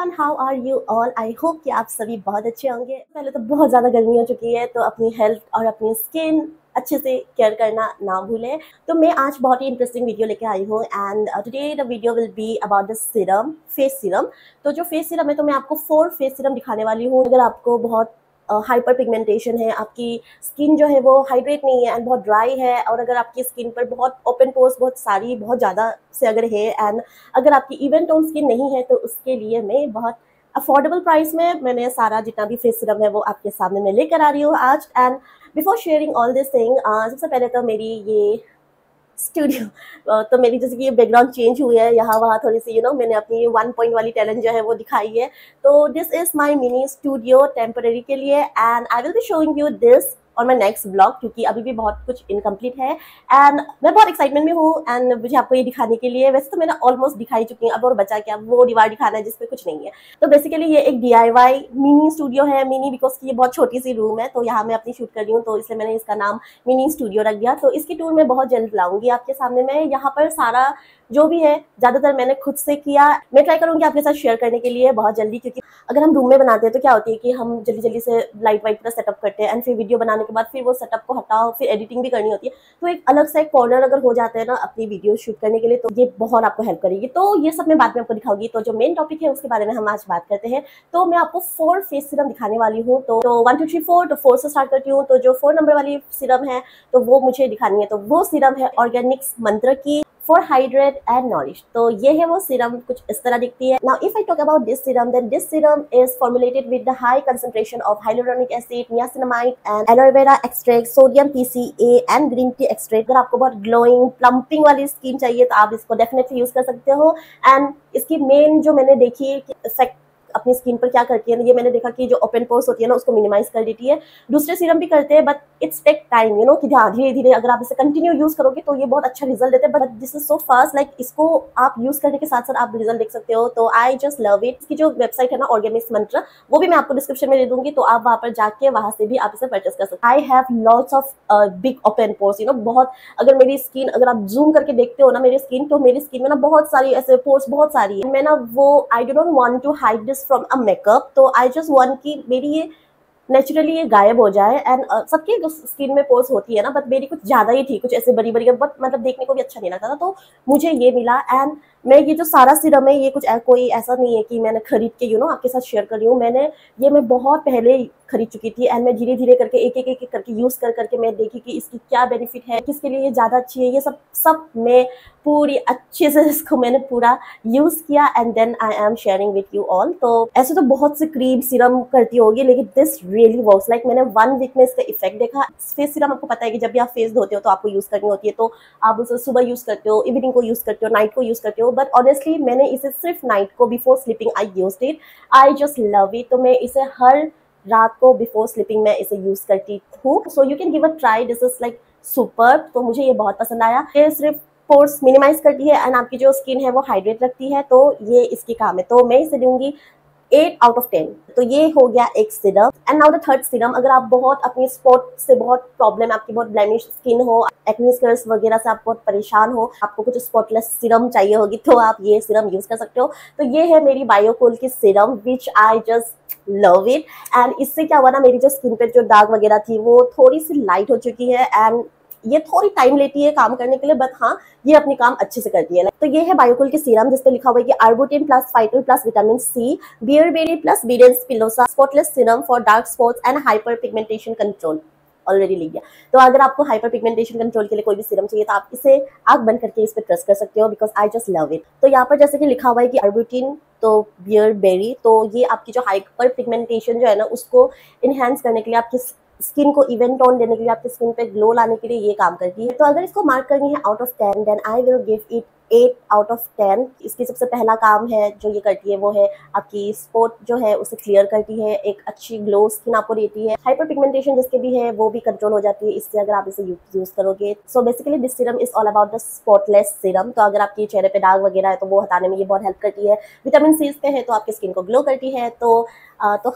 Everyone, how are you all. I hope कि आप सभी बहुत अच्छे होंगे। पहले तो बहुत ज़्यादा गर्मी हो चुकी है, तो अपनी हेल्थ और अपनी स्किन अच्छे से केयर करना ना भूलें। तो मैं आज बहुत ही इंटरेस्टिंग वीडियो लेके आई हूँ and today the video will be about the serum, face serum. तो जो फेस सीरम है, तो मैं आपको 4 फेस सीरम दिखाने वाली हूँ। अगर आपको बहुत हाइपर पिगमेंटेशन है, आपकी स्किन जो है वो हाइड्रेट नहीं है एंड बहुत ड्राई है, और अगर आपकी स्किन पर बहुत ओपन पोर्स बहुत ज़्यादा से अगर है एंड अगर आपकी इवन टोन स्किन नहीं है, तो उसके लिए मैं बहुत अफोर्डेबल प्राइस में मैंने सारा जितना भी फेस सीरम है वो आपके सामने मैं लेकर आ रही हूँ आज। And before sharing all this thing, सबसे पहले तो मेरी ये स्टूडियो तो मेरी जैसे कि ये बैकग्राउंड चेंज हुई है, यहाँ वहाँ थोड़ी सी मैंने अपनी 1 पॉइंट वाली टैलेंट जो है वो दिखाई है। तो this is my mini studio temporary के लिए and I will be showing you this और माई नेक्स्ट ब्लॉग, क्योंकि अभी भी बहुत कुछ इनकम्प्लीट है एंड मैं बहुत एक्साइटमेंट में हूँ एंड मुझे आपको ये दिखाने के लिए। वैसे तो मैंने ऑलमोस्ट दिखाई चुकी हूँ, अब और बचा क्या, वो दीवार दिखाना है जिसपे कुछ नहीं है। तो बेसिकली ये एक DIY मिनी स्टूडियो है। मिनी बिकॉज की ये बहुत छोटी सी रूम है, तो यहाँ मैं अपनी शूट कर रही हूँ, तो इसलिए मैंने इसका नाम मिनी स्टूडियो रख दिया। तो इसकी टूर मैं बहुत जल्द लाऊंगी आपके सामने। मैं यहाँ पर सारा जो भी है ज़्यादातर मैंने खुद से किया। मैं ट्राई करूँगी आपके साथ शेयर करने के लिए बहुत जल्दी, क्योंकि अगर हम रूम में बनाते हैं तो क्या होती है कि हम जल्दी जल्दी से लाइट वाइट पूरा सेटअप करते हैं एंड फिर वीडियो बनाने के बाद फिर वो सेटअप को हटाओ, फिर एडिटिंग भी करनी होती है। तो एक अलग सा एक कॉर्नर अगर हो जाता है ना अपनी वीडियो शूट करने के लिए, तो ये बहुत आपको हेल्प करेगी। तो ये सब मैं बाद में आपको दिखाऊंगी। तो जो मेन टॉपिक है उसके बारे में हम आज बात करते हैं। तो मैं आपको 4 फेस सीरम दिखाने वाली हूँ। तो 1 2 3 4, तो 4 से स्टार्ट करती हूँ। तो जो 4 नंबर वाली सीरम है तो वो मुझे दिखानी है। तो वो सीरम है ऑर्गेनिक्स मंत्र की फॉर हाइड्रेट एंड नॉरिश। तो ये है वो सीरम, कुछ इस तरह दिखती है। Now if I talk about this serum, then this serum is formulated with the high concentration of hyaluronic acid, niacinamide and aloe vera vera extract, sodium PCA and green tea extract. अगर आपको बहुत glowing plumping वाली skin चाहिए तो आप इसको definitely use कर सकते हो। एंड इसकी मेन जो मैंने देखी है इफेक्ट अपनी स्किन पर क्या करती है, ये मैंने देखा कि जो ओपन पोर्स होती है ना उसको मिनिमाइज कर देती है। दूसरे सीरम भी करते हैं बट इट्स टेक टाइम, कि धीरे धीरे अगर आप इसे कंटिन्यू यूज करोगे तो ये बहुत अच्छा रिजल्ट देते हैं। But this is so fast, like इसको आप यूज करने के साथ साथ आप रिजल्ट देख सकते हो। तो आई जस्ट लव इट। इसकी जो वेबसाइट है ना ऑर्गेनिक्स मंत्र, वो भी मैं आपको डिस्क्रिप्शन में दे दूंगी, तो आप वहां पर जाके वहां से भी आप इसे परचेस कर सकते हो। I have lots of big open pores, बहुत। अगर मेरी स्किन अगर आप जूम करके देखते हो ना मेरी स्किन, तो मेरी स्किन में ना बहुत सारी ऐसे पोर्स बहुत सारी है। मैं ना वो I do not want to hide this from a makeup, तो आई जस्ट वांट कि मेरी ये नेचुरली ये गायब हो जाए। एंड सबकी स्किन में पोर्स होती है ना, बट मेरी कुछ ज्यादा ही थी, कुछ ऐसे बड़ी बड़ी, बट मतलब देखने को भी अच्छा नहीं लगता था। तो मुझे ये मिला एंड मैं ये जो सारा सीरम है ये कुछ कोई ऐसा नहीं है कि मैंने खरीद के आपके साथ शेयर कर रही हूँ। मैं बहुत पहले खरीद चुकी थी एंड मैं धीरे धीरे करके एक एक करके यूज करके मैं देखी कि इसकी क्या बेनिफिट है, किसके लिए ये ज्यादा अच्छी है। ये सब मैं पूरी अच्छे से इसको मैंने पूरा यूज किया and then I am sharing with you all. तो ऐसे तो बहुत से क्रीम सीरम करती होगी, लेकिन दिस रियली वर्क्स। लाइक मैंने 1 वीक में इसका इफेक्ट देखा। फेस सीरम आपको पता है कि जब भी आप फेस धोते हो तो आपको यूज करनी होती है, तो आप उसे सुबह यूज करते हो, इवनिंग को यूज करते हो, नाइट को यूज करते हो। बट ऑनेस्टली मैंने इसे सिर्फ नाइट को before sleeping I used it. I just love it. तो मैं इसे हर रात को बिफोर स्लीपिंग मैं इसे यूज करती हूँ। So you can give a try, this is like super. तो मुझे ये बहुत पसंद आया। ये सिर्फ पोर्स मिनिमाइज करती है एंड आपकी जो स्किन है वो हाइड्रेट रखती है, तो ये इसकी काम है। तो मैं इसे दूंगी 8 आउट ऑफ 10। तो ये हो गया एक serum. And now the third serum. अगर आप बहुत अपनी स्पॉट से बहुत प्रॉब्लम, आपकी बहुत ब्लेमिश स्किन हो, एक्ने स्कर्स वगैरह से आप बहुत परेशान हो, आपको कुछ स्पॉटलेस सीरम चाहिए होगी, तो आप ये सीरम यूज कर सकते हो। तो ये है मेरी बायोकूल की serum which I just love it. And इससे क्या हुआ ना, मेरी जो स्किन पे जो दाग वगैरह थी वो थोड़ी सी लाइट हो चुकी है एंड ये थोड़ी टाइम लेती है काम करने के लिए, बट हाँ ये अपनी काम अच्छे से करती है। तो ये है बायोकूल की सीरम, जिसपे लिखा हुआ है कि arbutin plus phytol plus vitamin C, bearberry plus bidens pilosa, spotless serum for dark spots and hyper pigmentation control. Already लिख गया। तो अगर आपको हाइपर पिगमेंटेशन कंट्रोल के लिए कोई भी सीरम चाहिए तो आप इसे आंख बंद करके इस पे ट्रस्ट कर सकते हो, because I just love it. तो यहाँ पर जैसे कि लिखा हुआ है कि आर्बुटिन, तो बियरबेरी, तो ये आपकी जो हाइपर पिगमेंटेशन जो है ना उसको इनहेंस करने के लिए, आपकी स्किन को इवन टोन देने के लिए, आपकी स्किन पे ग्लो लाने के लिए ये काम करती है। तो अगर इसको मार्क करनी है out of 10, then I will give it 8 out of 10। इसकी सबसे पहला काम है जो ये करती है वो है आपकी स्पॉट जो है उसे क्लियर करती है, एक अच्छी ग्लो स्किन आपको देती है। हाइपर पिगमेंटेशन जिसके भी है वो भी कंट्रोल हो जाती है इससे, अगर आप इसे यूज करोगे। So basically this serum is all about the spotless serum. तो अगर आपके चेहरे पे दाग वगैरह है तो वो हटाने में ये बहुत हेल्प करती है। विटामिन C पे है तो आपकी स्किन को ग्लो करती है। तो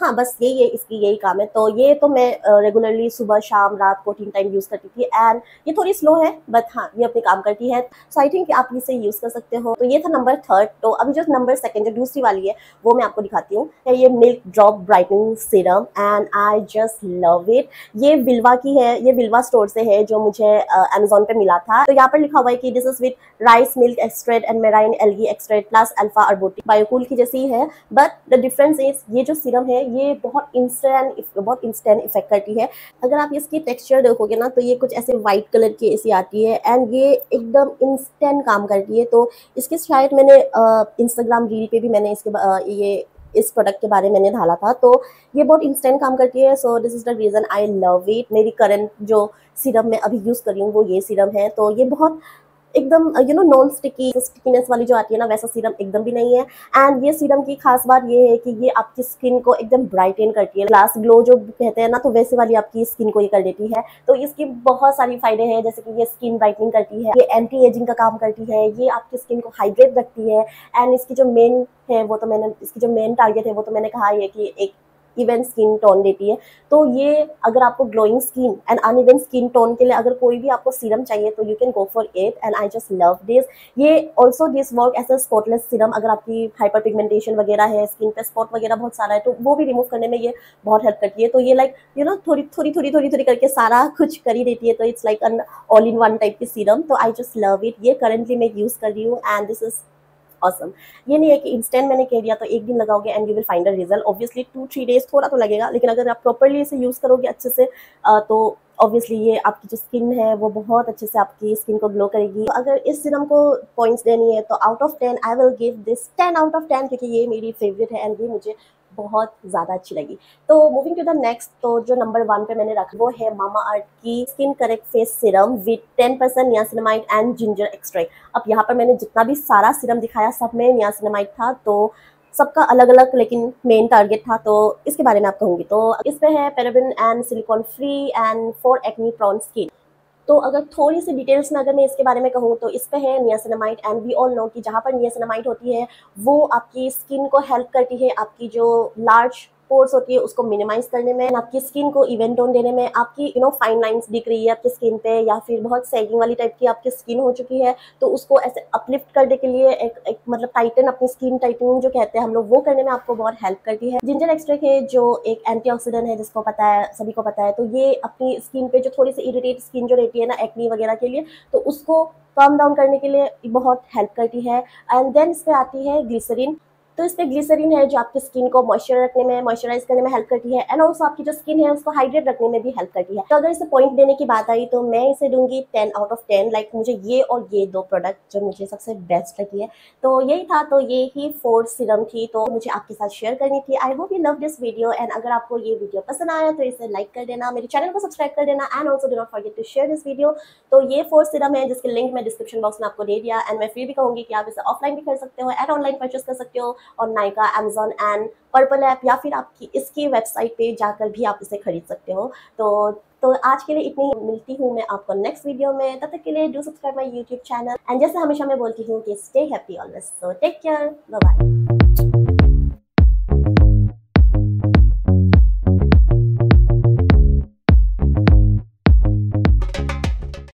हाँ बस यही है, इसकी यही काम है। तो ये तो मैं रेगुलरली सुबह शाम रात को 3 टाइम यूज करती थी एंड ये थोड़ी स्लो है, बट हाँ ये अपनी काम करती है। सो आई थिंक आप इसे यूज़ कर सकते हो। तो ये था नंबर थर्ड। तो अभी जो नंबर सेकंड जो दूसरी वाली है वो मैं आपको दिखाती हूँ, है ये milk drop brightening serum and I just love it. ये विल्वा की है, ये विल्वा स्टोर से है जो मुझे अमेजोन पे मिला था। तो यहाँ पर लिखा हुआ है कि this is with rice milk extract and marine algae extract plus alpha arbutin. बायोकूल की जैसी ही है, बट द डिफरेंस इज ये जो सीरम है ये बहुत इंस्टेंट इफेक्ट करती है। अगर आप इसकी टेक्सचर देखोगे ना तो ये कुछ ऐसे व्हाइट कलर की ऐसी आती है एंड ये एकदम इंस्टेंट काम करती है। तो इसके शायद मैंने इंस्टाग्राम रील पे भी मैंने ये इस प्रोडक्ट के बारे में मैंने डाला था। तो ये बहुत इंस्टेंट काम करती है। So this is the reason I love it. मेरी करंट जो सीरम मैं अभी यूज़ कर रही हूँ वो ये सीरम है। तो ये बहुत एकदम नॉन स्टिकीनेस वाली जो आती है ना, वैसा सीरम एकदम भी नहीं है। एंड ये सीरम की खास बात ये है कि ये आपकी स्किन को एकदम ब्राइटन करती है, ग्लास ग्लो जो कहते हैं ना, तो वैसे वाली आपकी स्किन को ये कर देती है। तो इसकी बहुत सारी फायदे हैं, जैसे कि ये स्किन ब्राइटनिंग करती है, ये एंटी एजिंग का काम करती है, ये आपकी स्किन को हाइड्रेट रखती है। एंड इसकी जो मेन है वो तो मैंने इसकी जो मेन टारगेट है वो तो मैंने कहा है कि एक इवन स्किन टोन देती है। तो ये अगर आपको glowing skin and uneven skin tone के लिए अगर कोई भी आपको सीरम चाहिए तो you can go for it and I just love this. ये also this work as a spotless serum. अगर आपकी हाइपर पिगमेंटेशन वगैरह है, स्किन पे स्पॉट वगैरह बहुत सारा है, तो वो भी रिमूव करने में ये बहुत हेल्प करती है। तो ये लाइक थोड़ी करके सारा कुछ कर ही देती है। तो it's like an all in one type की सीरम। तो आई जस्ट लव इट। ये करंटली मैं यूज़ कर रही हूँ एंड दिस इज ऑसम। ये नहीं है कि इंस्टेंट मैंने कह दिया तो एक दिन लगाओगे and you will find a result. Obviously 2-3 days थोड़ा तो लगेगा, लेकिन अगर आप प्रॉपरली इसे यूज़ करोगे अच्छे से तो ऑब्वियसली ये आपकी जो स्किन है वो बहुत अच्छे से आपकी स्किन को ग्लो करेगी। तो अगर इस सीरम को पॉइंट्स देनी है तो out of 10 I will give this 10 out of 10, क्योंकि ये मेरी फेवरेट है एंड ये मुझे बहुत ज़्यादा अच्छी लगी। तो मूविंग टू द नेक्स्ट, तो जो नंबर 1 पे मैंने रखा वो है मामा अर्थ की skin correct face serum with 10% niacinamide and ginger extract. अब यहाँ पर मैंने जितना भी सारा सीरम दिखाया सब में नियासिनामाइड था, तो सबका अलग अलग लेकिन मेन टारगेट था। तो इसके बारे में आप कहूँगी तो इसमें है paraben and silicone free and for acne prone skin. तो अगर थोड़ी सी डिटेल्स में अगर मैं इसके बारे में कहूँ तो इस पे है niacinamide and we all know कि जहाँ पर नियासिनामाइड होती है वो आपकी स्किन को हेल्प करती है, आपकी जो लार्ज पोर्स होती है उसको मिनिमाइज करने में, आपकी स्किन को इवन टोन देने में। आपकी फाइन लाइंस दिख रही है आपकी स्किन पे या फिर बहुत सैगिंग वाली टाइप की आपकी स्किन हो चुकी है, तो उसको ऐसे अपलिफ्ट करने के लिए एक मतलब टाइटन, अपनी स्किन टाइटनिंग जो कहते हैं हम लोग, वो करने में आपको बहुत हेल्प करती है। जिंजर एक्सट्रैक्ट है जो एक एंटीऑक्सीडेंट है, जिसको पता है, सभी को पता है। तो ये अपनी स्किन पे जो थोड़ी सी इरिटेट स्किन जो रहती है ना, एक्नी वगैरह के लिए, तो उसको कम डाउन करने के लिए बहुत हेल्प करती है। एंड देन इस पे आती है ग्लिसरीन। तो इसमें ग्लिसरीन है जो आपकी स्किन को मॉइस्चराइज करने में हेल्प करती है एंड ऑल्सो आपकी जो स्किन है उसको हाइड्रेट रखने में भी हेल्प करती है। तो अगर इसे पॉइंट देने की बात आई तो मैं इसे दूंगी 10 आउट ऑफ 10। लाइक मुझे ये और ये दो प्रोडक्ट जो मुझे सबसे बेस्ट लगी है। तो यही था, तो ये ही 4 सीरम थी तो मुझे आपके साथ शेयर करनी थी। I hope you love this video and अगर आपको ये वीडियो पसंद आया तो इसे लाइक कर देना, मेरे चैनल को सब्सक्राइब कर देना and also do not forget to share this video. तो ये 4 सीरम है जिसके लिंक मैं डिस्क्रिप्शन बॉक्स में आपको दे दिया एंड मैं फिर भी कहूँगी कि आप इसे ऑफलाइन भी कर सकते हो एंड ऑनलाइन परचेस कर सकते हो और Nykaa, Amazon and purple app या फिर आपकी इसकी वेबसाइट पे जाकर भी आप इसे खरीद सकते हो। तो आज के लिए इतनी ही, मिलती हूँ मैं आपको नेक्स्ट वीडियो में। तब तक के लिए do subscribe my YouTube channel and जैसे हमेशा मैं बोलती हूँ कि stay happy always. So take care, bye bye.